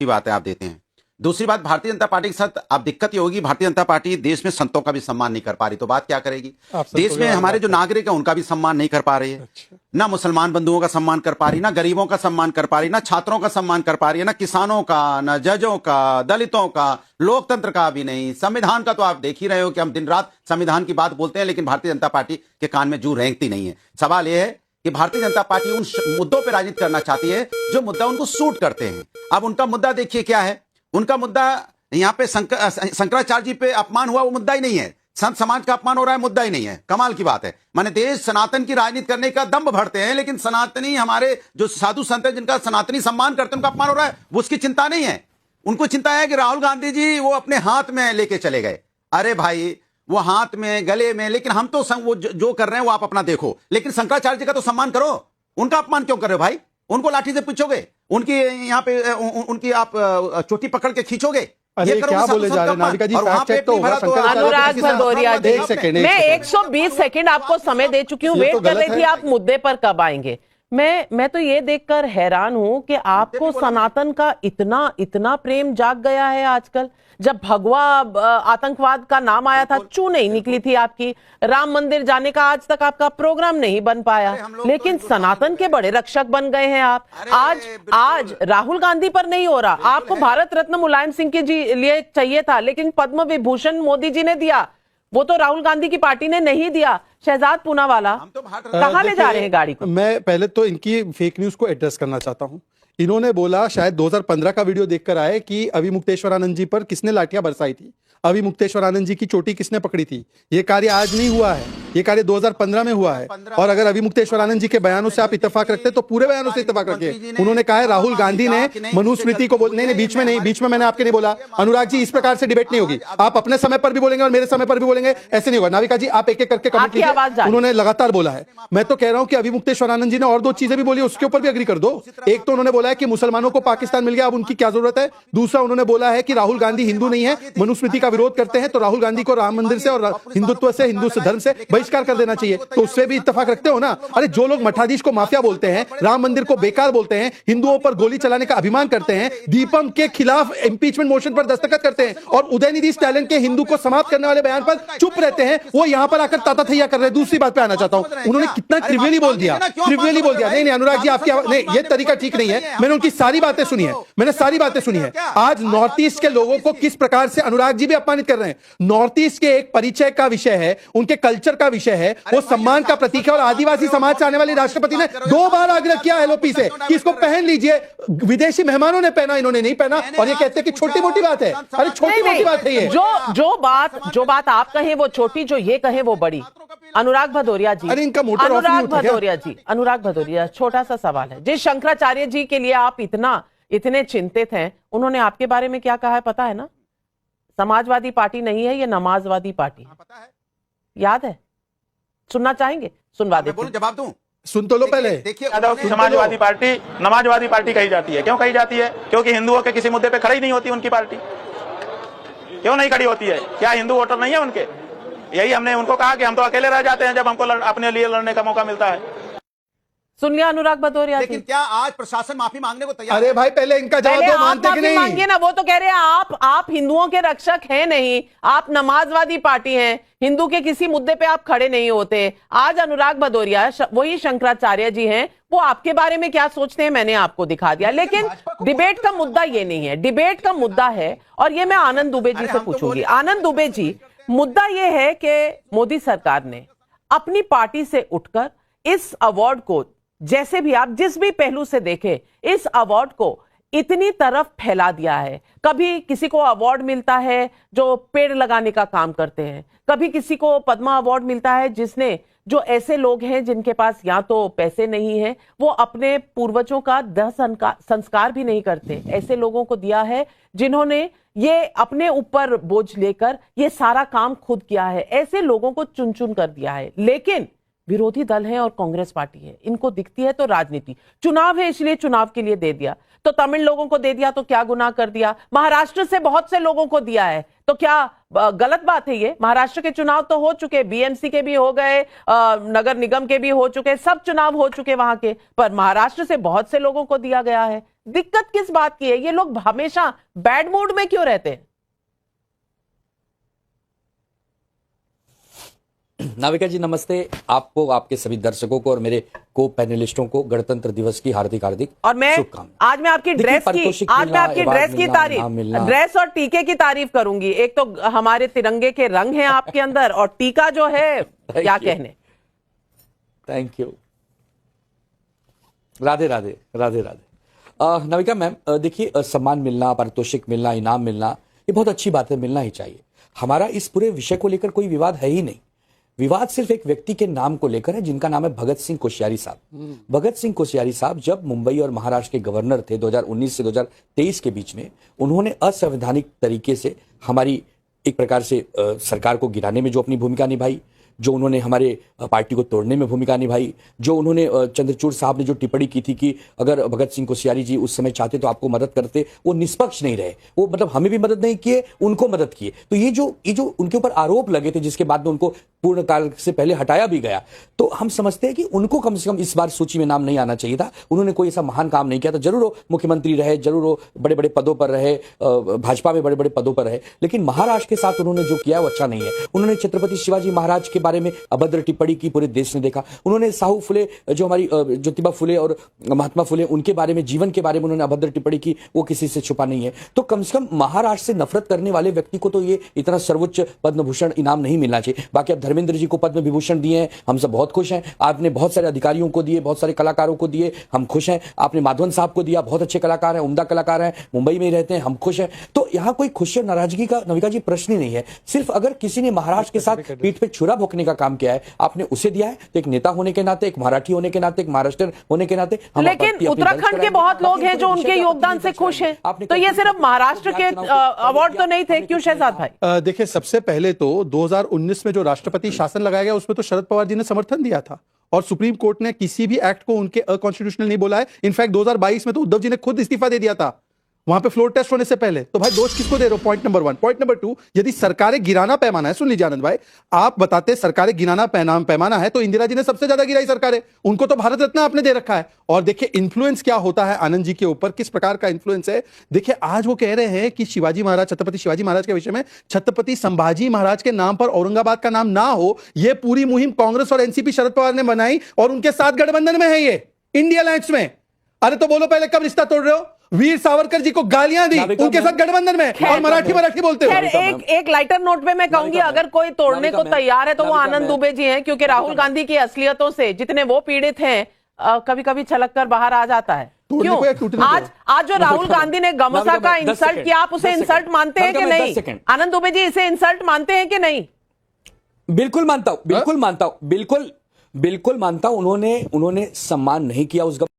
की बात है, आप देते हैं। दूसरी बात, भारतीय जनता पार्टी के साथ अब दिक्कत ये होगी, भारतीय जनता पार्टी देश में संतों का भी सम्मान नहीं कर पा रही, तो बात क्या करेगी? देश में हमारे जो नागरिक है उनका भी सम्मान नहीं कर पा रही है। ना मुसलमान बंधुओं का सम्मान कर पा रही, ना गरीबों का सम्मान कर पा रही, ना छात्रों का सम्मान कर पा रही है, ना किसानों का, ना जजों का, दलितों का, लोकतंत्र का भी नहीं, संविधान का तो आप देख ही रहे हो कि हम दिन रात संविधान की बात बोलते हैं, लेकिन भारतीय जनता पार्टी के कान में जू रेंगती नहीं है। सवाल यह है कि भारतीय जनता पार्टी उन मुद्दों पर राजनीति करना चाहती है जो मुद्दा उनको सूट करते हैं। अब उनका मुद्दा देखिए क्या है। उनका मुद्दा यहाँ पे शंकराचार्य जी पे अपमान हुआ, वो मुद्दा ही नहीं है। संत समाज का अपमान हो रहा है, मुद्दा ही नहीं है। कमाल की बात है। माने देश सनातन की राजनीति करने का दम्भ भरते हैं, लेकिन सनातनी हमारे जो साधु संत हैं जिनका सनातनी सम्मान करते हैं उनका अपमान हो रहा है, वो उसकी चिंता नहीं है। उनको चिंता है कि राहुल गांधी जी वो अपने हाथ में लेके चले गए। अरे भाई, वो हाथ में, गले में, लेकिन हम तो वो जो कर रहे हैं वो आप अपना देखो, लेकिन शंकराचार्य जी का तो सम्मान करो। उनका अपमान क्यों कर रहे हो भाई? उनको लाठी से पूछोगे? उनकी यहाँ पे उनकी आप चोटी पकड़ के खींचोगे? ये क्या बोले जा रहे हैं नाविका जी? फैक्ट चेक तो होगा। अनुराग भदौरिया जी, मैं 120 सेकंड आपको समय दे चुकी हूँ, वेट कर रही थी आप मुद्दे पर कब आएंगे। मैं तो ये देखकर हैरान हूं कि आपको सनातन का इतना प्रेम जाग गया है आजकल। जब भगवा आतंकवाद का नाम आया था, चू नहीं निकली थी आपकी। राम मंदिर जाने का आज तक आपका प्रोग्राम नहीं बन पाया, लेकिन सनातन के बड़े रक्षक बन गए हैं आप। आज राहुल गांधी पर नहीं हो रहा, आपको भारत रत्न मुलायम सिंह के जी लिए चाहिए था, लेकिन पद्म विभूषण मोदी जी ने दिया, वो तो राहुल गांधी की पार्टी ने नहीं दिया। शहजाद पूनावाला कहां ले जा रहे हैं गाड़ी को? मैं पहले तो इनकी फेक न्यूज को एड्रेस करना चाहता हूं। इन्होंने बोला, शायद 2015 का वीडियो देखकर आए, कि अभी मुक्तेश्वरानंद जी पर किसने लाठियां बरसाई थी, अभी मुक्तेश्वरानंद जी की चोटी किसने पकड़ी थी। ये कार्य आज नहीं हुआ है, ये कार्य 2015 में हुआ है। और अगर अभी मुक्तेश्वरानंद जी के बयानों से आप इत्तेफाक रखते तो पूरे बयानों से इत्तेफाक रखिए। उन्होंने कहा है राहुल गांधी ने मनुस्मृति को नहीं, बीच में मैंने आपके नहीं बोला। अनुराग जी, इस प्रकार से डिबेट नहीं होगी। आप अपने समय पर भी बोलेंगे और मेरे समय पर भी बोलेंगे, ऐसे नहीं होगा। नाविका जी, आप एक एक करके कमेंट कीजिए। उन्होंने लगातार बोला है। मैं तो कह रहा हूं कि अभी मुक्तेश्वरानंद जी ने और दो चीजें भी बोली, उसके ऊपर भी अग्री कर दो। एक तो उन्होंने बोला है कि मुसलमानों को पाकिस्तान मिल गया, अब उनकी क्या जरूरत है। दूसरा, उन्होंने बोला है कि राहुल गांधी हिंदू नहीं है, मनुस्मृति का विरोध करते हैं, तो राहुल गांधी को राम मंदिर से और हिंदुत्व से, हिंदू धर्म से बहिष्कार कर देना चाहिए। तो उससे भी इत्तेफाक रखते हो ना? अरे, जो लोग मठाधीश को माफिया बोलते हैं, राम मंदिर को बेकार बोलते हैं, हिंदुओं पर गोली चलाने का अभिमान करते हैं, दीपम के खिलाफ इंपीचमेंट मोशन पर दस्तखत करते हैं, और उदयनिधि स्टैलिन के हिंदू को समाप्त करने वाले बयान पर चुप रहते हैं, वो यहां पर आकर ताताथैया कर रहे हैं। दूसरी बात पे आना चाहता हूं, उन्होंने कितना ट्रिवियली बोल दिया, ट्रिवियली बोल दिया। नहीं अनुराग जी, आपकी नहीं, ये तरीका ठीक नहीं है। मैंने उनकी सारी बातें सुनी है, मैंने सारी बातें सुनी है। आज नॉर्थ ईस्ट के लोगों को किस प्रकार से अनुराग जी भी अपमानित कर रहे हैं। नॉर्थ ईस्ट के एक परिचय का विषय है, उनके कल्चर का विषय है, वो सम्मान का प्रतीक है। और आदिवासी समाज से आने वाले राष्ट्रपति ने 2 बार आग्रह किया एलओपी से कि इसको पहन लीजिए। विदेशी मेहमानों ने पहना, इन्होंने नहीं पहना, और ये कहते हैं कि छोटी मोटी बात है। अरे, छोटी मोटी बात है ये। जो बात आप कहें वो छोटी, जो ये कहें वो बड़ी। अनुराग भदौरिया जी, अरे इनका मोटर ऑफ नहीं होता क्या? अनुराग भदौरिया, छोटा सा सवाल है। जिस शंकराचार्य जी के लिए आप इतने चिंतित हैं, उन्होंने आपके बारे में क्या कहा है पता है ना? समाजवादी पार्टी नहीं है, ये नमाजवादी पार्टी है। याद है? सुनना चाहेंगे? सुनवा दे, जवाब दूं? सुन तो लो पहले। देखिए, समाजवादी पार्टी नमाजवादी पार्टी कही जाती है। क्यों कही जाती है? क्योंकि हिंदुओं के किसी मुद्दे पे खड़ी नहीं होती उनकी पार्टी। क्यों नहीं खड़ी होती है? क्या हिंदू वोटर नहीं है उनके? यही हमने उनको कहा कि हम तो अकेले रह जाते हैं जब हमको अपने लिए लड़ने का मौका मिलता है। सुन लिया अनुराग भदौरिया। लेकिन क्या आज प्रशासन माफी मांगने को तैयार? अरे भाई, पहले इनका जवाब दो, मानते कि नहीं? मांगिए ना, वो तो कह रहे हैं आप हिंदुओं के रक्षक हैं नहीं, आप नमाजवादी पार्टी हैं, हिंदू के किसी मुद्दे पे आप खड़े नहीं होते। आज अनुराग भदौरिया वही शंकराचार्य जी हैं, वो आपके बारे में क्या सोचते हैं मैंने आपको दिखा दिया। लेकिन डिबेट का मुद्दा ये नहीं है, डिबेट का मुद्दा है, और ये मैं आनंद दुबे जी से पूछूंगी। आनंद दुबे जी, मुद्दा ये है कि मोदी सरकार ने अपनी पार्टी से उठकर इस अवार्ड को, जैसे भी आप जिस भी पहलू से देखें, इस अवार्ड को इतनी तरफ फैला दिया है। कभी किसी को अवार्ड मिलता है जो पेड़ लगाने का काम करते हैं, कभी किसी को पद्मा अवार्ड मिलता है जिसने, जो ऐसे लोग हैं जिनके पास या तो पैसे नहीं है, वो अपने पूर्वजों का संस्कार भी नहीं करते, ऐसे लोगों को दिया है जिन्होंने ये अपने ऊपर बोझ लेकर ये सारा काम खुद किया है। ऐसे लोगों को चुन चुन कर दिया है। लेकिन विरोधी दल है और कांग्रेस पार्टी है, इनको दिखती है तो राजनीति, चुनाव है इसलिए चुनाव के लिए दे दिया। तो तमिल लोगों को दे दिया तो क्या गुनाह कर दिया? महाराष्ट्र से बहुत से लोगों को दिया है तो क्या गलत बात है ये? महाराष्ट्र के चुनाव तो हो चुके, बीएमसी के भी हो गए, नगर निगम के भी हो चुके, सब चुनाव हो चुके वहां के, पर महाराष्ट्र से बहुत से लोगों को दिया गया है। दिक्कत किस बात की है? ये लोग हमेशा बैड मूड में क्यों रहते हैं? नाविका जी नमस्ते, आपको, आपके सभी दर्शकों को और मेरे को पैनलिस्टों को गणतंत्र दिवस की हार्दिक हार्दिक और मैं शुभकामनाएं। आज मैं आपकी ड्रेस की तारीफ, ड्रेस और टीके की तारीफ करूंगी। एक तो हमारे तिरंगे के रंग हैं आपके अंदर, और टीका जो है क्या कहने। Thank you. Radhe Radhe Radhe Radhe. Navika ma'am, देखिए, सम्मान मिलना, पारितोषिक मिलना, इनाम मिलना, ये बहुत अच्छी बात है, मिलना ही चाहिए। हमारा इस पूरे विषय को लेकर कोई विवाद है ही नहीं। विवाद सिर्फ एक व्यक्ति के नाम को लेकर है, जिनका नाम है भगत सिंह कोश्यारी साहब। भगत सिंह कोश्यारी साहब जब मुंबई और महाराष्ट्र के गवर्नर थे 2019 से 2023 के बीच में, उन्होंने असंवैधानिक तरीके से हमारी एक प्रकार से सरकार को गिराने में जो अपनी भूमिका निभाई, जो उन्होंने हमारे पार्टी को तोड़ने में भूमिका निभाई, जो उन्होंने चंद्रचूड़ साहब ने जो टिप्पणी की थी कि अगर भगत सिंह कोश्यारी जी उस समय चाहते तो आपको मदद करते, वो निष्पक्ष नहीं रहे, वो मतलब हमें भी मदद नहीं किए, उनको मदद किए। तो ये जो उनके ऊपर आरोप लगे थे, जिसके बाद में उनको पूर्ण काल से पहले हटाया भी गया, तो हम समझते हैं कि उनको कम से कम इस बार सूची में नाम नहीं आना चाहिए था। उन्होंने कोई ऐसा महान काम नहीं किया था। जरूर वो मुख्यमंत्री रहे, जरूर वो बड़े बड़े पदों पर रहे, भाजपा में बड़े बड़े पदों पर रहे, लेकिन महाराष्ट्र के साथ उन्होंने जो किया वो अच्छा नहीं है। उन्होंने छत्रपति शिवाजी महाराज के बारे में अभद्र टिप्पणी की, पूरे देश ने देखा। उन्होंने साहू फुले, जो हमारी ज्योतिबा फुले और महात्मा फुले, उनके बारे में, जीवन के बारे में उन्होंने अभद्र टिप्पणी की, वो किसी से छुपा नहीं है। तो कम से कम महाराष्ट्र से नफरत करने वाले व्यक्ति को तो ये इतना सर्वोच्च पद्म भूषण इनाम नहीं मिलना चाहिए। बाकी अब धर्मेंद्र जी को पद्म विभूषण दिए हैं, हम सब बहुत खुश हैं। आपने बहुत सारे अधिकारियों को दिए, बहुत सारे कलाकारों को दिए, हम खुश हैं। आपने माधवन साहब को दिया, बहुत अच्छे कलाकार हैं, उम्दा कलाकार हैं, मुंबई में ही रहते हैं, हम खुश हैं। तो यहाँ कोई खुशी और नाराजगी का, नविका जी, प्रश्न ही नहीं है। सिर्फ अगर किसी ने महाराष्ट्र के साथ पीठ पे छुरा भोंकने का काम किया है, आपने उसे दिया है, तो एक नेता होने के नाते, एक मराठी होने के नाते, एक महाराष्ट्र होने के नाते, लेकिन उत्तराखंड के बहुत लोग हैं जो उनके योगदान से खुश हैं। तो ये सिर्फ महाराष्ट्र के अवार्ड तो नहीं थे, क्यों शहजाद भाई? देखिए, सबसे पहले तो 2019 में जो राष्ट्रपति शासन लगाया गया उसमें तो शरद पवार जी ने समर्थन दिया था, और सुप्रीम कोर्ट ने किसी भी एक्ट को उनके अकॉन्स्टिट्यूशनल नहीं बोला है। इनफैक्ट 2022 में तो उद्धव जी ने खुद इस्तीफा दे दिया था वहां पे फ्लोर टेस्ट होने से पहले। तो भाई दोष किसको दे रहे हो? Point number 1। पॉइंट नंबर 2, यदि सरकारें गिराना पैमाना है, सुन लीजिए आनंद भाई, आप बताते सरकारें गिराना पैमाना है तो इंदिरा जी ने सबसे ज्यादा गिराई सरकारें, उनको तो भारत रत्न आपने दे रखा है। और देखिए इन्फ्लुएंस क्या होता है आनंद जी के ऊपर, किस प्रकार का इन्फ्लुएंस है। देखिए आज वो कह रहे हैं कि शिवाजी महाराज, छत्रपति शिवाजी महाराज के विषय में छत्रपति संभाजी महाराज के नाम पर औरंगाबाद का नाम ना हो, यह पूरी मुहिम कांग्रेस और एनसीपी शरद पवार ने बनाई, और उनके साथ गठबंधन में है ये इंडिया अलायंस में। अरे तो बोलो पहले कब रिश्ता तोड़ रहे हो? वीर सावरकर जी को गालियां दी, उनके साथ गठबंधन में, और मराठी बोलते हो। एक लाइटर नोट पे मैं कहूंगी, अगर कोई तोड़ने को तैयार है तो वो आनंद दुबे जी हैं, क्योंकि राहुल गांधी की असलियतों से जितने वो पीड़ित हैं, कभी कभी छलक कर बाहर आ जाता है। क्यों? आज जो राहुल गांधी ने गमसा का इंसल्ट किया, आप उसे इंसल्ट मानते हैं कि नहीं? आनंद दुबे जी, इसे इंसल्ट मानते हैं कि नहीं? बिल्कुल मानता हूं, बिल्कुल मानता हूं, बिल्कुल मानता हूं। उन्होंने सम्मान नहीं किया उस